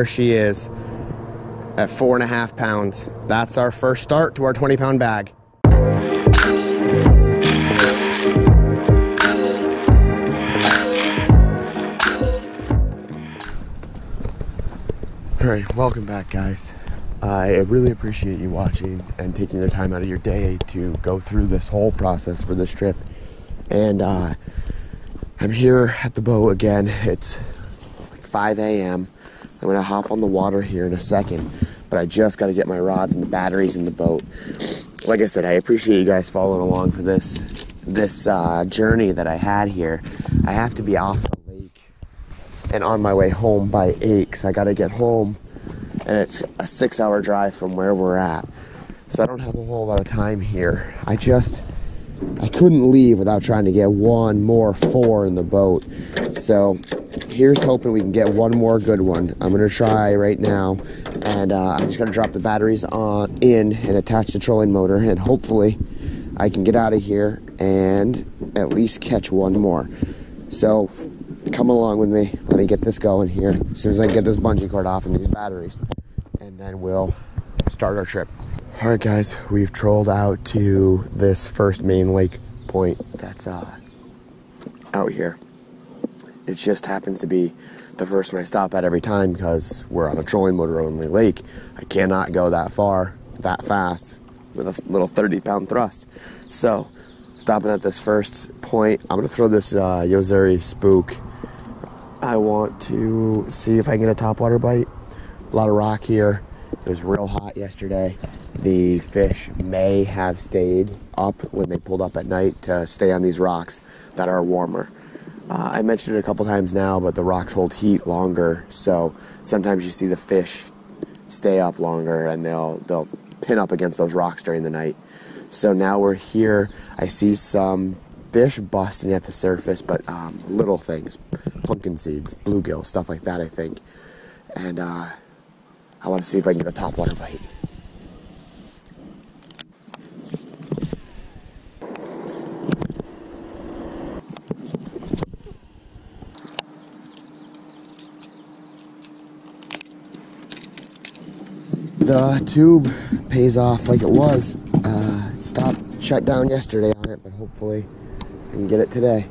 she is at 4.5 pounds. That's our first start to our 20-pound bag. All right, welcome back, guys. I really appreciate you watching and taking the time out of your day to go through this whole process for this trip. And I'm here at the boat again. It's like 5 a.m. I'm gonna hop on the water here in a second, but I just got to get my rods and the batteries in the boat. Like I said, I appreciate you guys following along for this journey that I had here. I have to be off the lake and on my way home by 8 because I got to get home, and it's a 6-hour drive from where we're at. So I don't have a whole lot of time here. I couldn't leave without trying to get one more 4 in the boat. So here's hoping we can get one more good one. I'm going to try right now, and I'm just going to drop the batteries in and attach the trolling motor, and hopefully I can get out of here and at least catch one more. So come along with me. Let me get this going here as soon as I can get this bungee cord off and these batteries, and then we'll start our trip. All right, guys, we've trolled out to this first main lake point that's out here. It just happens to be the first one I stop at every time because we're on a trolling motor only lake. I cannot go that far, that fast with a little 30-pound thrust. So stopping at this first point, I'm gonna throw this Yozuri spook. I want to see if I can get a topwater bite. A lot of rock here. It was real hot yesterday. The fish may have stayed up when they pulled up at night to stay on these rocks that are warmer. I mentioned it a couple times now, but the rocks hold heat longer, so sometimes you see the fish stay up longer and they'll pin up against those rocks during the night. So now we're here. I see some fish busting at the surface, but little things, pumpkin seeds, bluegill, stuff like that, I think. And I want to see if I can get a topwater bite. The tube pays off like it was. Shut down yesterday on it, but hopefully I can get it today.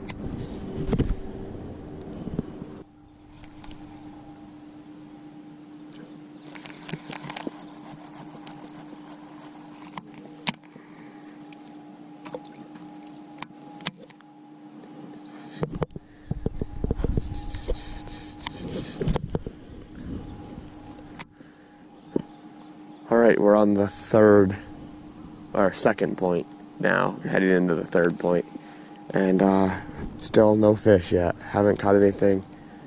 Alright, we're on the second point now, heading into the third point, and still no fish yet. Haven't caught anything,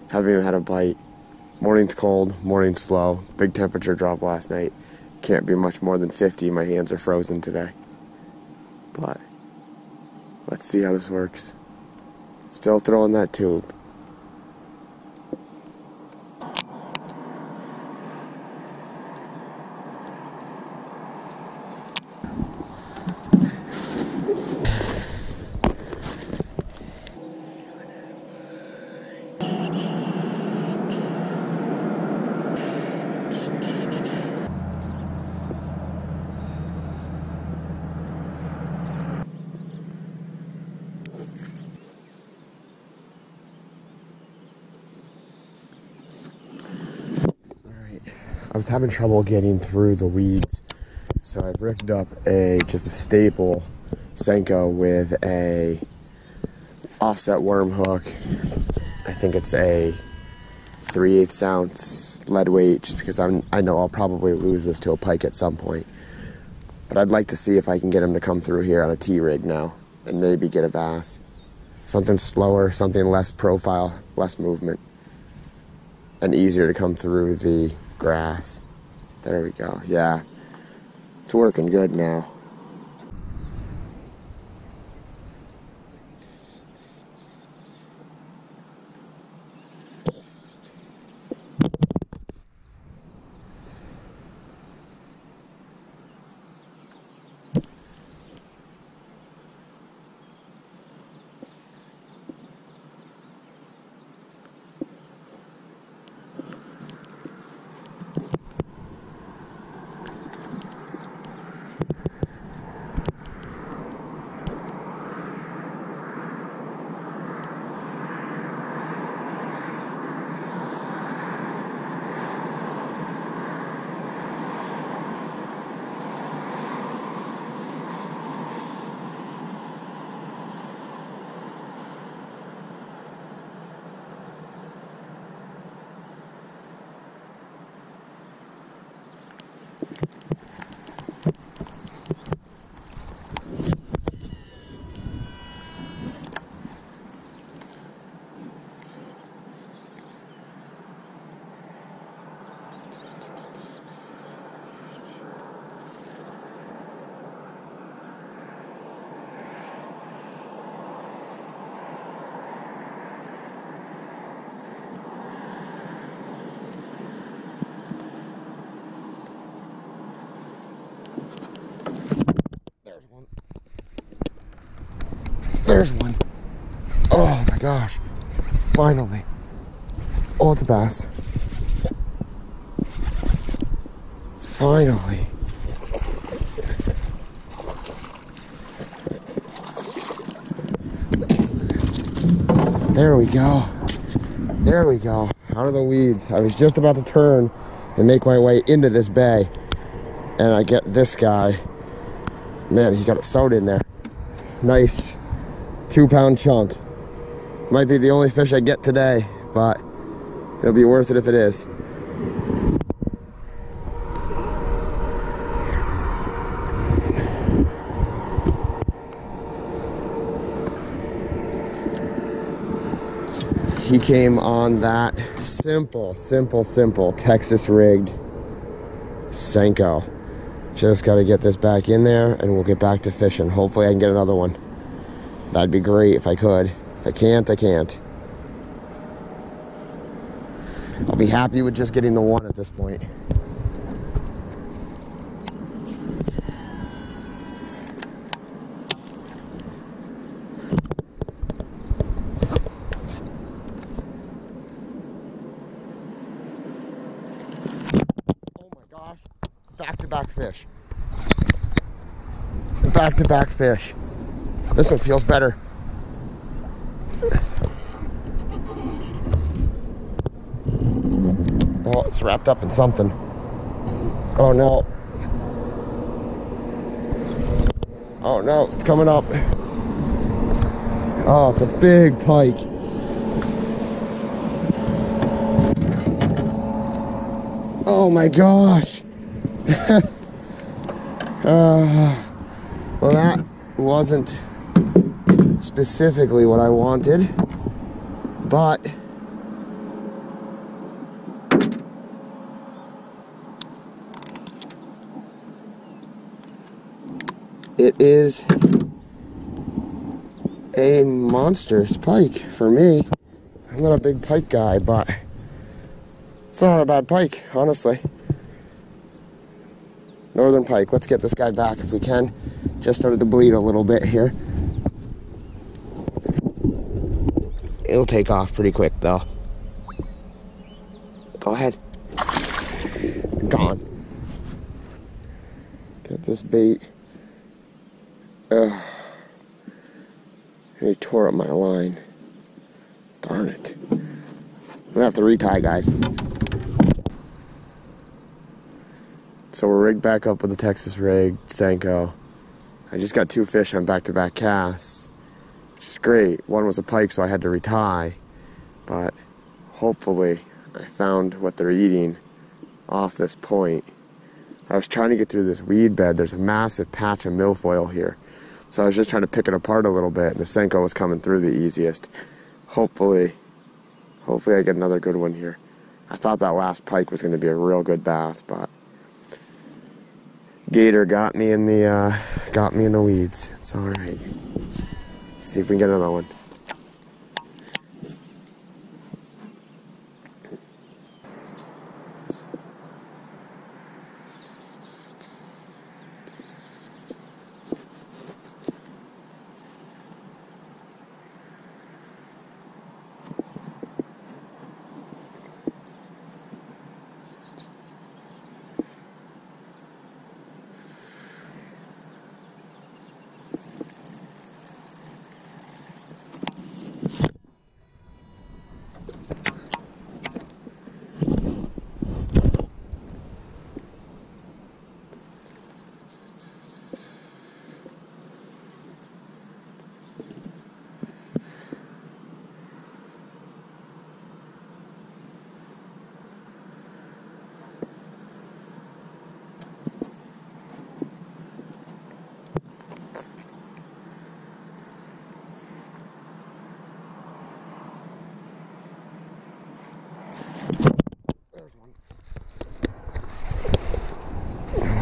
haven't even had a bite. Morning's cold, morning's slow, big temperature drop last night. Can't be much more than 50, my hands are frozen today. But let's see how this works. Still throwing that tube. I was having trouble getting through the weeds, so I've rigged up just a staple Senko with a offset worm hook. I think it's a 3/8 ounce lead weight, just because I know I'll probably lose this to a pike at some point. But I'd like to see if I can get him to come through here on a T-rig now and maybe get a bass. Something slower, something less profile, less movement, and easier to come through the grass. There we go. Yeah, it's working good now. There's one. Oh my gosh. Finally. Oh, it's a bass. Finally. There we go. There we go. Out of the weeds. I was just about to turn and make my way into this bay. And I get this guy. Man, he got it sewed in there. Nice 2-pound chunk. Might be the only fish I get today, but it'll be worth it if it is. He came on that simple Texas rigged Senko. Just got to get this back in there and we'll get back to fishing. Hopefully I can get another one. That'd be great if I could. If I can't, I can't. I'll be happy with just getting the one at this point. Back-to-back fish. Back-to-back fish. This one feels better. Oh, it's wrapped up in something. Oh no. Oh no, it's coming up. Oh, it's a big pike. Oh my gosh. Well, that wasn't specifically what I wanted, but it is a monstrous pike for me. I'm not a big pike guy, but it's not a bad pike, honestly. Northern pike. Let's get this guy back if we can. Just started to bleed a little bit here. It'll take off pretty quick though. Go ahead. Gone. Get this bait. Ugh. He tore up my line. Darn it. I'm gonna have to retie, guys. So we're rigged back up with the Texas rig, Senko. I just got 2 fish on back-to-back casts, which is great. One was a pike, so I had to retie. But hopefully I found what they're eating off this point. I was trying to get through this weed bed. There's a massive patch of milfoil here. So I was just trying to pick it apart a little bit, and the Senko was coming through the easiest. Hopefully I get another good one here. I thought that last pike was going to be a real good bass, but gator got me in the weeds. It's all right. Let's see if we can get another one.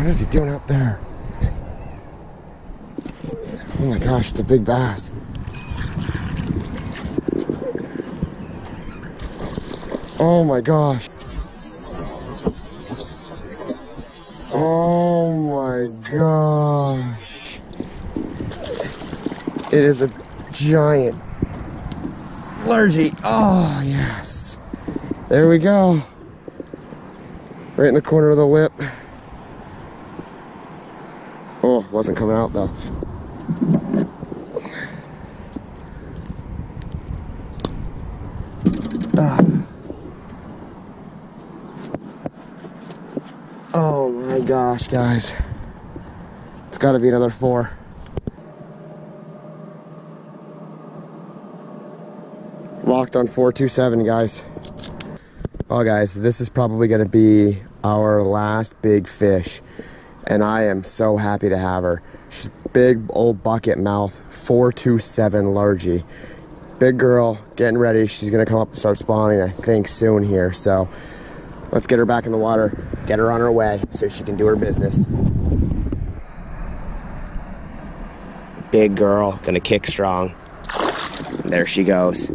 What is he doing out there? Oh my gosh, it's a big bass. Oh my gosh. Oh my gosh. It is a giant lurgy. Oh, yes. There we go. Right in the corner of the lip. Oh, wasn't coming out though. Oh my gosh, guys. It's gotta be another 4. Locked on 427, guys. Oh guys, this is probably gonna be our last big fish. And I am so happy to have her. She's big old bucket mouth, 427 largy. Big girl, getting ready. She's gonna come up and start spawning, I think, soon here. So let's get her back in the water, get her on her way so she can do her business. Big girl, gonna kick strong. There she goes.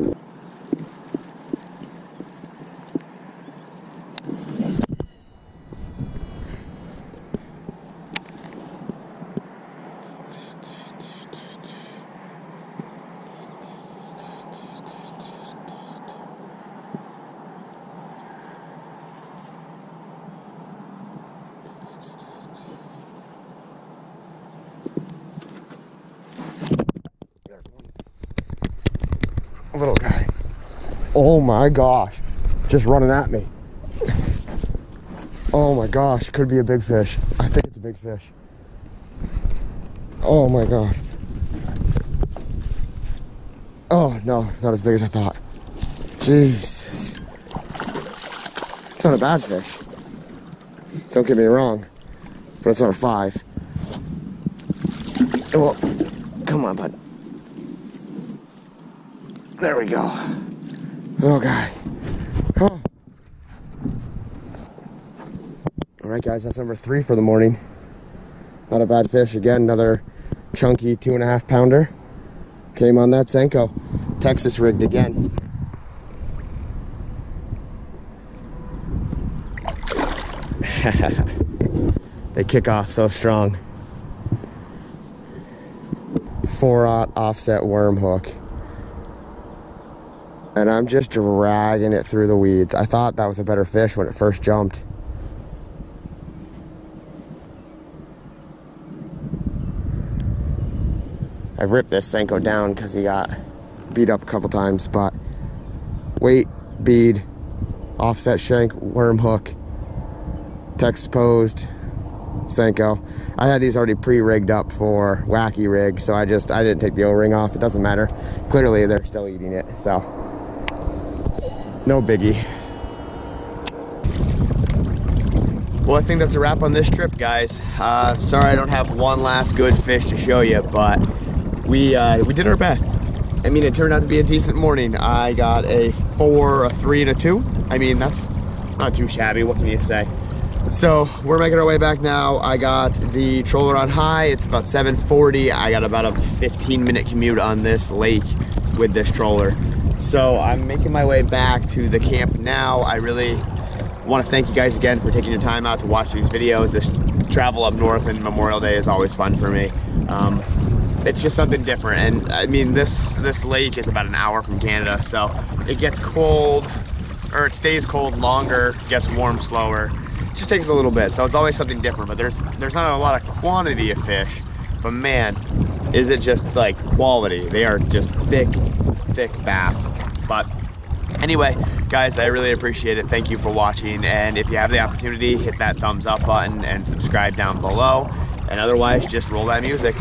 Little guy. Oh my gosh, just running at me. Oh my gosh, could be a big fish. I think it's a big fish. Oh my gosh. Oh no, not as big as I thought. Jesus. It's not a bad fish. Don't get me wrong, but it's not a 5. Oh, come on, bud. There we go. Little guy. Oh. All right, guys, that's number 3 for the morning. Not a bad fish. Again, another chunky 2.5 pounder. Came on that Senko. Texas rigged again. They kick off so strong. 4/0 offset worm hook. And I'm just dragging it through the weeds. I thought that was a better fish when it first jumped. I've ripped this Senko down because he got beat up a couple times, but weight, bead, offset shank, worm hook, Texas posed, Senko. I had these already pre-rigged up for wacky rig, so I didn't take the O-ring off. It doesn't matter. Clearly they're still eating it, so no biggie. Well, I think that's a wrap on this trip, guys. Sorry I don't have one last good fish to show you, but we did our best. I mean, it turned out to be a decent morning. I got a 4, a 3, and a 2. I mean, that's not too shabby. What can you say? So we're making our way back now. I got the troller on high. It's about 7:40. I got about a 15-minute commute on this lake with this troller. So I'm making my way back to the camp now. I really want to thank you guys again for taking your time out to watch these videos. This travel up north and Memorial Day is always fun for me. It's just something different. And I mean, this lake is about an hour from Canada, so it gets cold, or it stays cold longer, gets warm slower. It just takes a little bit, so it's always something different. But there's not a lot of quantity of fish, but man, is it just like quality. They are just thick bass. But anyway, guys, I really appreciate it. Thank you for watching, and if you have the opportunity, hit that thumbs up button and subscribe down below, and otherwise just roll that music.